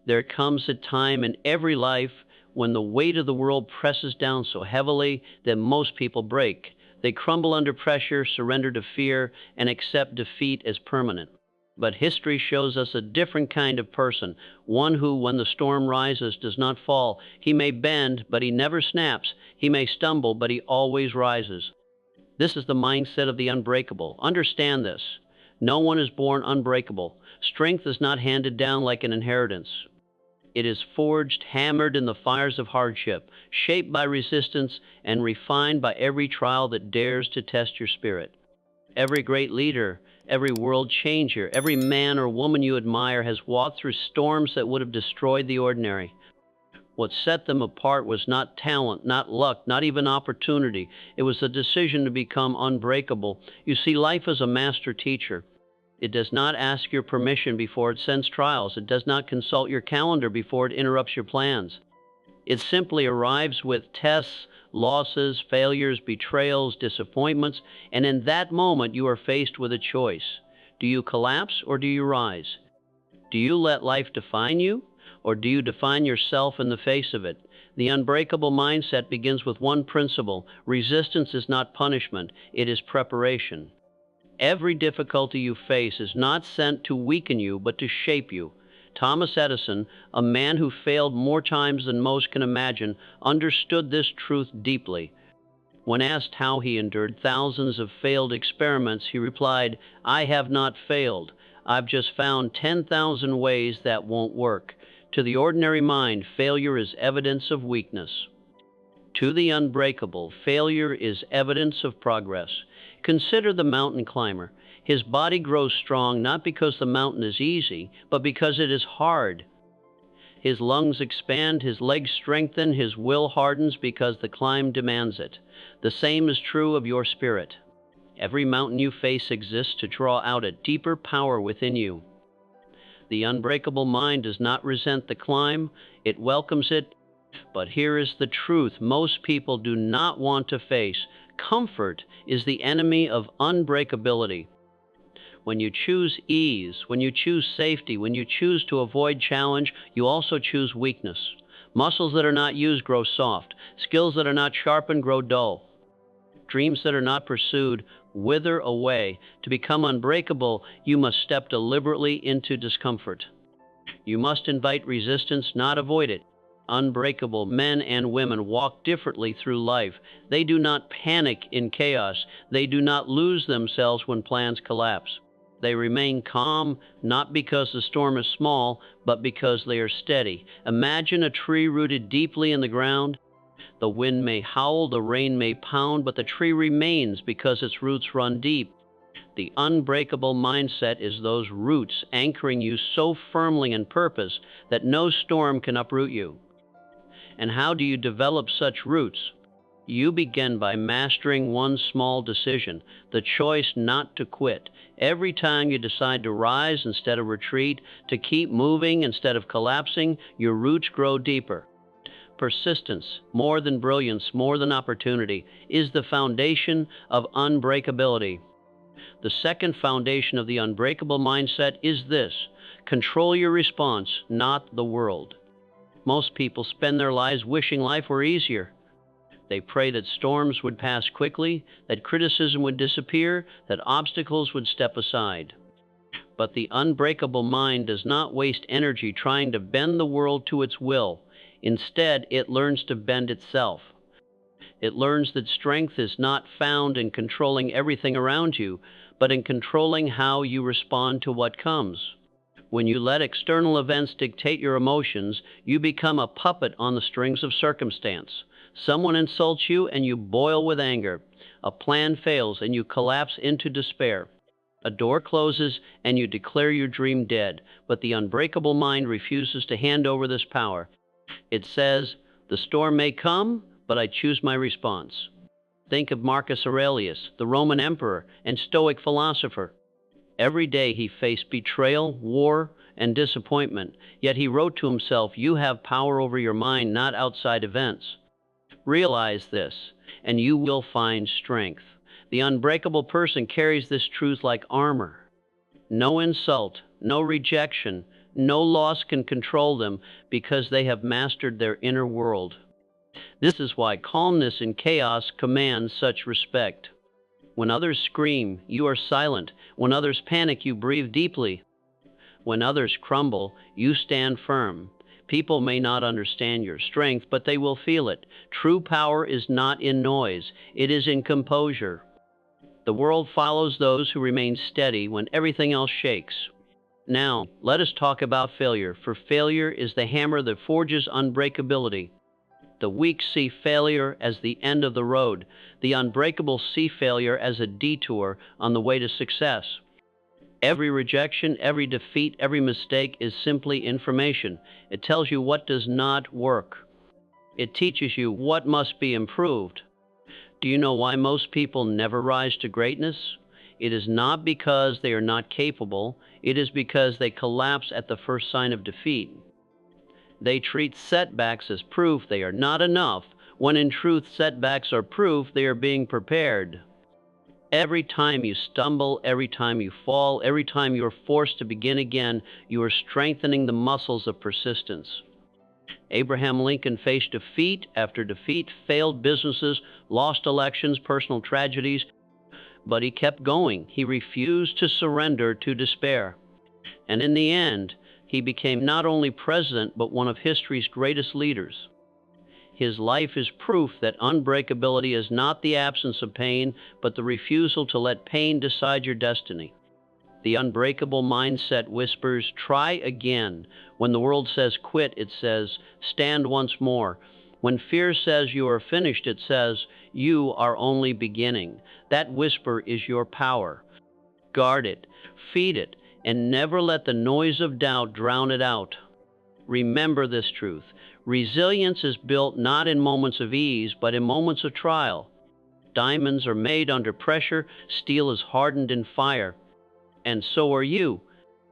There comes a time in every life when the weight of the world presses down so heavily that most people break. They crumble under pressure, surrender to fear, and accept defeat as permanent. But history shows us a different kind of person, one who, when the storm rises, does not fall. He may bend, but he never snaps. He may stumble, but he always rises. This is the mindset of the unbreakable. Understand this. No one is born unbreakable. Strength is not handed down like an inheritance. It is forged, hammered in the fires of hardship, shaped by resistance, and refined by every trial that dares to test your spirit. Every great leader, every world changer, every man or woman you admire has walked through storms that would have destroyed the ordinary. What set them apart was not talent, not luck, not even opportunity. It was the decision to become unbreakable. You see, life is a master teacher. It does not ask your permission before it sends trials. It does not consult your calendar before it interrupts your plans. It simply arrives with tests, losses, failures, betrayals, disappointments, and in that moment you are faced with a choice. Do you collapse or do you rise? Do you let life define you, or do you define yourself in the face of it? The unbreakable mindset begins with one principle: resistance is not punishment, it is preparation. Every difficulty you face is not sent to weaken you, but to shape you. Thomas Edison, a man who failed more times than most can imagine, understood this truth deeply. When asked how he endured thousands of failed experiments, he replied, "I have not failed. I've just found 10,000 ways that won't work." To the ordinary mind, failure is evidence of weakness. To the unbreakable, failure is evidence of progress. Consider the mountain climber. His body grows strong not because the mountain is easy, but because it is hard. His lungs expand, his legs strengthen, his will hardens because the climb demands it. The same is true of your spirit. Every mountain you face exists to draw out a deeper power within you. The unbreakable mind does not resent the climb, it welcomes it. But here is the truth most people do not want to face. Comfort is the enemy of unbreakability. When you choose ease, when you choose safety, when you choose to avoid challenge, you also choose weakness. Muscles that are not used grow soft. Skills that are not sharpened grow dull. Dreams that are not pursued wither away. To become unbreakable, you must step deliberately into discomfort. You must invite resistance, not avoid it. Unbreakable men and women walk differently through life. They do not panic in chaos. They do not lose themselves when plans collapse. They remain calm, not because the storm is small, but because they are steady. Imagine a tree rooted deeply in the ground. The wind may howl, the rain may pound, but the tree remains because its roots run deep. The unbreakable mindset is those roots anchoring you so firmly in purpose that no storm can uproot you. And how do you develop such roots? You begin by mastering one small decision, the choice not to quit. Every time you decide to rise instead of retreat, to keep moving instead of collapsing, your roots grow deeper. Persistence, more than brilliance, more than opportunity, is the foundation of unbreakability. The second foundation of the unbreakable mindset is this: control your response, not the world. Most people spend their lives wishing life were easier. They pray that storms would pass quickly, that criticism would disappear, that obstacles would step aside. But the unbreakable mind does not waste energy trying to bend the world to its will. Instead, it learns to bend itself. It learns that strength is not found in controlling everything around you, but in controlling how you respond to what comes. When you let external events dictate your emotions, you become a puppet on the strings of circumstance. Someone insults you and you boil with anger. A plan fails and you collapse into despair. A door closes and you declare your dream dead. But the unbreakable mind refuses to hand over this power. It says, "The storm may come, but I choose my response." Think of Marcus Aurelius, the Roman emperor and Stoic philosopher. Every day he faced betrayal, war, and disappointment, yet he wrote to himself, "You have power over your mind, not outside events." Realize this, and you will find strength. The unbreakable person carries this truth like armor. No insult, no rejection, No loss can control them because they have mastered their inner world. This is why calmness in chaos commands such respect. When others scream, you are silent. When others panic, you breathe deeply. When others crumble, you stand firm. People may not understand your strength, but they will feel it. True power is not in noise, it is in composure. The world follows those who remain steady when everything else shakes. Now, let us talk about failure, for failure is the hammer that forges unbreakability. The weak see failure as the end of the road. The unbreakable see failure as a detour on the way to success. Every rejection, every defeat, every mistake is simply information. It tells you what does not work. It teaches you what must be improved. Do you know why most people never rise to greatness? It is not because they are not capable. It is because they collapse at the first sign of defeat. They treat setbacks as proof they are not enough, when in truth setbacks are proof they are being prepared. Every time you stumble, every time you fall, every time you are forced to begin again, you are strengthening the muscles of persistence. Abraham Lincoln faced defeat after defeat, failed businesses, lost elections, personal tragedies, but he kept going. He refused to surrender to despair. And in the end, he became not only president, but one of history's greatest leaders. His life is proof that unbreakability is not the absence of pain, but the refusal to let pain decide your destiny. The unbreakable mindset whispers, try again. When the world says quit, it says, stand once more. When fear says you are finished, it says, you are only beginning. That whisper is your power. Guard it, feed it, and never let the noise of doubt drown it out. Remember this truth. Resilience is built not in moments of ease, but in moments of trial. Diamonds are made under pressure, steel is hardened in fire. And so are you.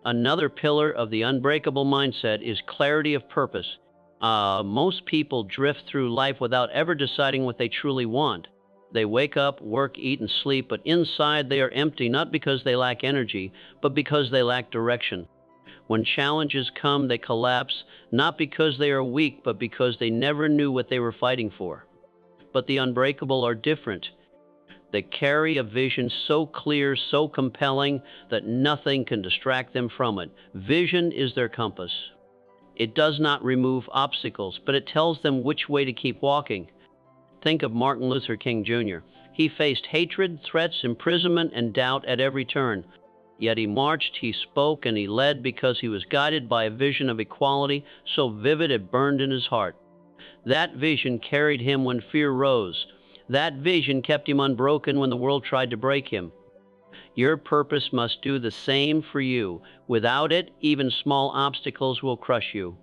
Another pillar of the unbreakable mindset is clarity of purpose. Most people drift through life without ever deciding what they truly want. They wake up, work, eat, and sleep, but inside they are empty, not because they lack energy, but because they lack direction. When challenges come, they collapse, not because they are weak, but because they never knew what they were fighting for. But the unbreakable are different. They carry a vision so clear, so compelling, that nothing can distract them from it. Vision is their compass. It does not remove obstacles, but it tells them which way to keep walking. Think of Martin Luther King Jr. He faced hatred, threats, imprisonment, and doubt at every turn. Yet he marched, he spoke, and he led because he was guided by a vision of equality so vivid it burned in his heart. That vision carried him when fear rose. That vision kept him unbroken when the world tried to break him. Your purpose must do the same for you. Without it, even small obstacles will crush you.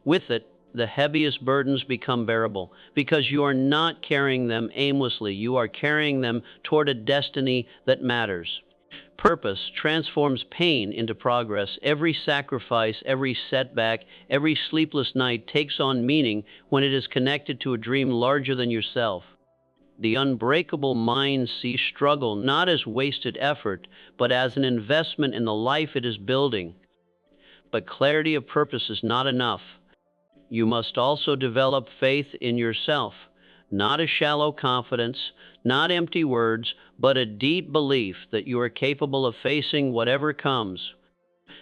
With it, the heaviest burdens become bearable, because you are not carrying them aimlessly. You are carrying them toward a destiny that matters. Purpose transforms pain into progress. Every sacrifice, every setback, every sleepless night takes on meaning when it is connected to a dream larger than yourself. The unbreakable mind sees struggle not as wasted effort, but as an investment in the life it is building. But clarity of purpose is not enough. You must also develop faith in yourself, not a shallow confidence, not empty words, but a deep belief that you are capable of facing whatever comes.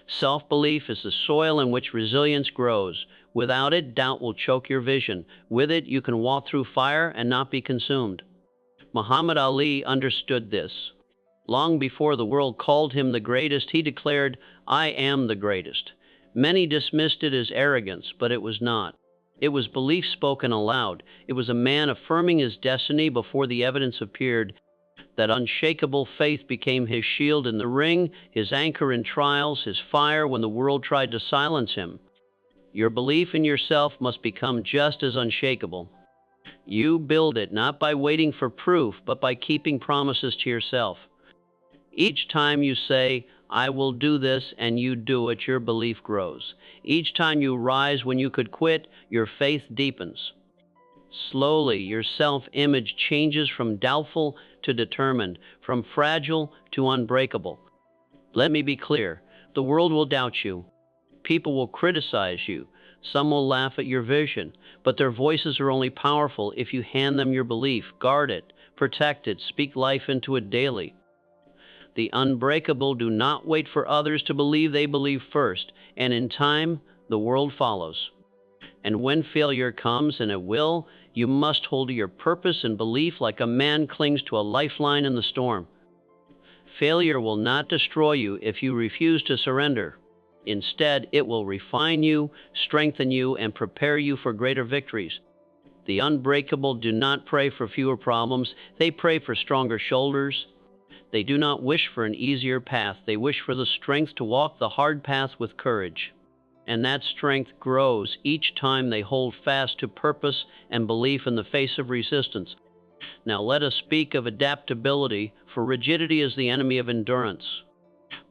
Self-belief is the soil in which resilience grows. Without it, doubt will choke your vision. With it, you can walk through fire and not be consumed. Muhammad Ali understood this. Long before the world called him the greatest, he declared, "I am the greatest." Many dismissed it as arrogance, but it was not. It was belief spoken aloud. It was a man affirming his destiny before the evidence appeared. That unshakable faith became his shield in the ring, his anchor in trials, his fire when the world tried to silence him. Your belief in yourself must become just as unshakable. You build it not by waiting for proof, but by keeping promises to yourself. Each time you say, "I will do this," and you do it, your belief grows. Each time you rise when you could quit, your faith deepens. Slowly, your self-image changes from doubtful to determined, from fragile to unbreakable. Let me be clear, the world will doubt you. People will criticize you. Some will laugh at your vision, but their voices are only powerful if you hand them your belief, guard it, protect it, speak life into it daily. The unbreakable do not wait for others to believe, they believe first, and in time, the world follows. And when failure comes, and it will, you must hold to your purpose and belief like a man clings to a lifeline in the storm. Failure will not destroy you if you refuse to surrender. Instead, it will refine you, strengthen you, and prepare you for greater victories. The unbreakable do not pray for fewer problems, they pray for stronger shoulders. They do not wish for an easier path, they wish for the strength to walk the hard path with courage. And that strength grows each time they hold fast to purpose and belief in the face of resistance. Now let us speak of adaptability, for rigidity is the enemy of endurance.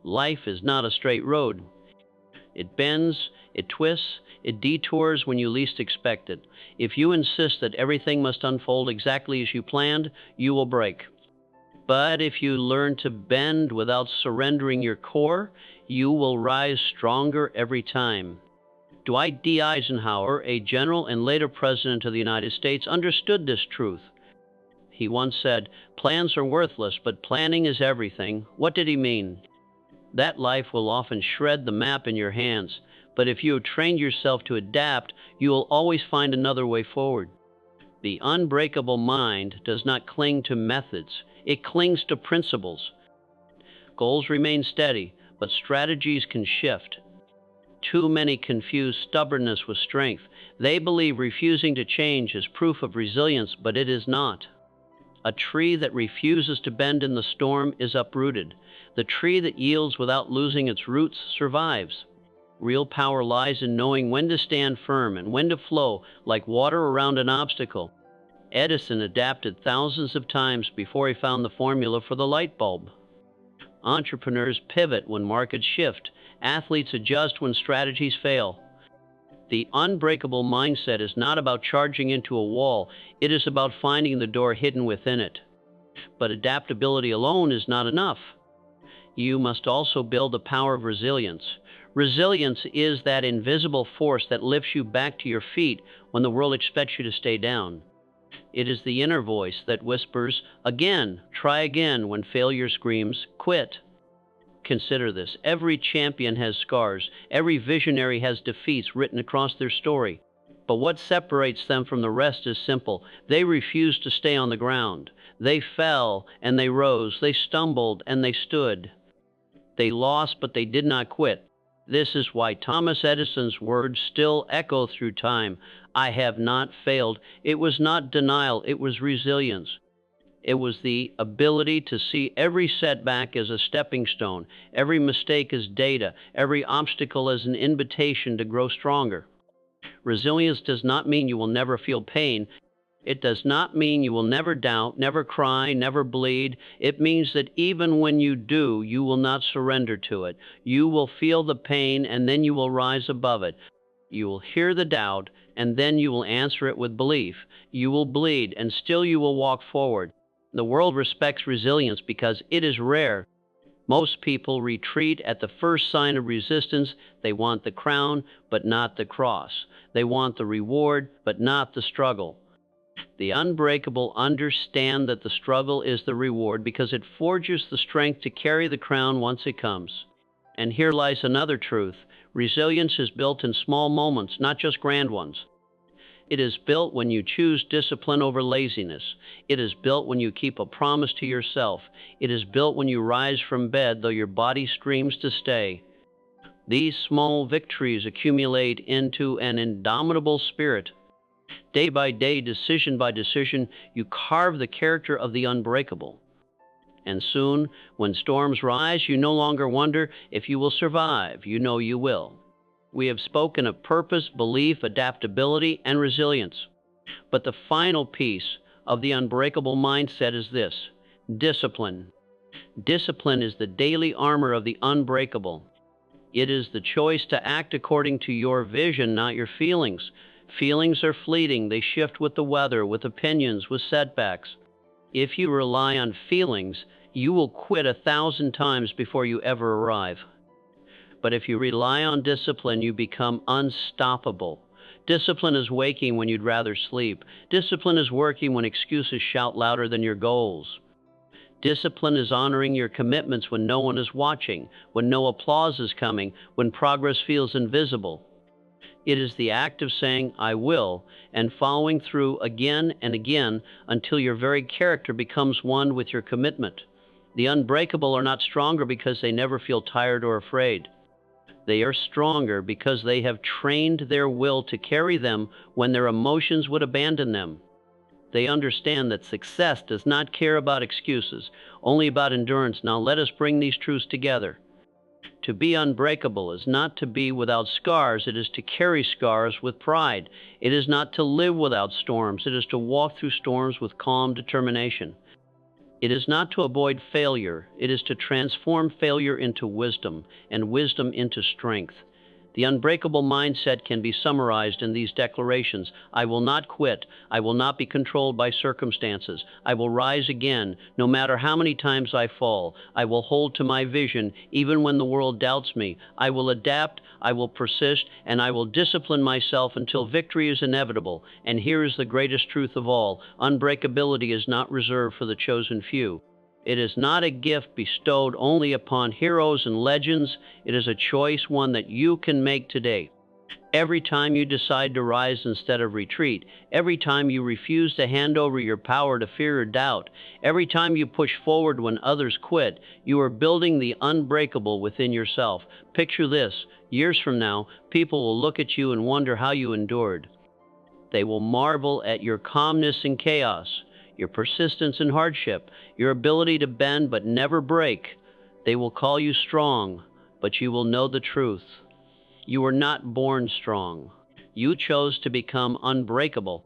Life is not a straight road. It bends, it twists, it detours when you least expect it. If you insist that everything must unfold exactly as you planned, you will break. But if you learn to bend without surrendering your core, you will rise stronger every time. Dwight D. Eisenhower, a general and later President of the United States, understood this truth. He once said, "Plans are worthless, but planning is everything." What did he mean? That life will often shred the map in your hands, but if you have trained yourself to adapt, you will always find another way forward. The unbreakable mind does not cling to methods, it clings to principles. Goals remain steady, but strategies can shift. Too many confuse stubbornness with strength. They believe refusing to change is proof of resilience, but it is not. A tree that refuses to bend in the storm is uprooted. The tree that yields without losing its roots survives. Real power lies in knowing when to stand firm and when to flow like water around an obstacle. Edison adapted thousands of times before he found the formula for the light bulb. Entrepreneurs pivot when markets shift. Athletes adjust when strategies fail. The unbreakable mindset is not about charging into a wall, it is about finding the door hidden within it. But adaptability alone is not enough. You must also build the power of resilience. Resilience is that invisible force that lifts you back to your feet when the world expects you to stay down. It is the inner voice that whispers, "Again, try again," when failure screams, "Quit." Consider this. Every champion has scars. Every visionary has defeats written across their story. But what separates them from the rest is simple. They refused to stay on the ground. They fell and they rose. They stumbled and they stood. They lost, but they did not quit. This is why Thomas Edison's words still echo through time. "I have not failed." It was not denial, it was resilience. It was the ability to see every setback as a stepping stone, every mistake as data, every obstacle as an invitation to grow stronger. Resilience does not mean you will never feel pain. It does not mean you will never doubt, never cry, never bleed. It means that even when you do, you will not surrender to it. You will feel the pain, and then you will rise above it. You will hear the doubt, and then you will answer it with belief. You will bleed, and still you will walk forward. The world respects resilience because it is rare. Most people retreat at the first sign of resistance. They want the crown, but not the cross. They want the reward, but not the struggle. The unbreakable understand that the struggle is the reward because it forges the strength to carry the crown once it comes. And here lies another truth. Resilience is built in small moments, not just grand ones. It is built when you choose discipline over laziness. It is built when you keep a promise to yourself. It is built when you rise from bed, though your body screams to stay. These small victories accumulate into an indomitable spirit. Day by day, decision by decision, you carve the character of the unbreakable. And soon, when storms rise, you no longer wonder if you will survive. You know you will. We have spoken of purpose, belief, adaptability, and resilience. But the final piece of the unbreakable mindset is this: discipline. Discipline is the daily armor of the unbreakable. It is the choice to act according to your vision, not your feelings. Feelings are fleeting. They shift with the weather, with opinions, with setbacks. If you rely on feelings, you will quit 1,000 times before you ever arrive. But if you rely on discipline, you become unstoppable. Discipline is waking when you'd rather sleep. Discipline is working when excuses shout louder than your goals. Discipline is honoring your commitments when no one is watching, when no applause is coming, when progress feels invisible. It is the act of saying, I will, and following through again and again until your very character becomes one with your commitment. The unbreakable are not stronger because they never feel tired or afraid. They are stronger because they have trained their will to carry them when their emotions would abandon them. They understand that success does not care about excuses, only about endurance. Now let us bring these truths together. To be unbreakable is not to be without scars, it is to carry scars with pride. It is not to live without storms, it is to walk through storms with calm determination. It is not to avoid failure, it is to transform failure into wisdom, and wisdom into strength. The unbreakable mindset can be summarized in these declarations. I will not quit. I will not be controlled by circumstances. I will rise again, no matter how many times I fall. I will hold to my vision, even when the world doubts me. I will adapt, I will persist, and I will discipline myself until victory is inevitable. And here is the greatest truth of all. Unbreakability is not reserved for the chosen few. It is not a gift bestowed only upon heroes and legends. It is a choice, one that you can make today. Every time you decide to rise instead of retreat, every time you refuse to hand over your power to fear or doubt, every time you push forward when others quit, you are building the unbreakable within yourself. Picture this: years from now, people will look at you and wonder how you endured. They will marvel at your calmness in chaos, your persistence in hardship, your ability to bend but never break. They will call you strong, but you will know the truth. You were not born strong. You chose to become unbreakable.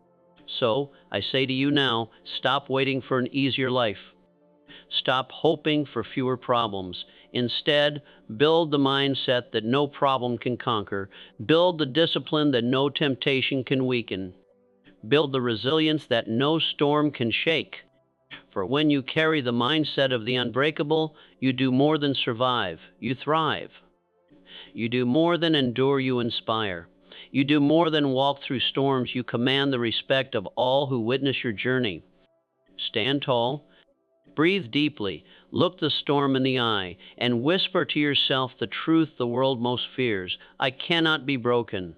So, I say to you now, stop waiting for an easier life. Stop hoping for fewer problems. Instead, build the mindset that no problem can conquer. Build the discipline that no temptation can weaken. Build the resilience that no storm can shake. For when you carry the mindset of the unbreakable, you do more than survive, you thrive. You do more than endure, you inspire. You do more than walk through storms, you command the respect of all who witness your journey. Stand tall, breathe deeply, look the storm in the eye, and whisper to yourself the truth the world most fears. I cannot be broken.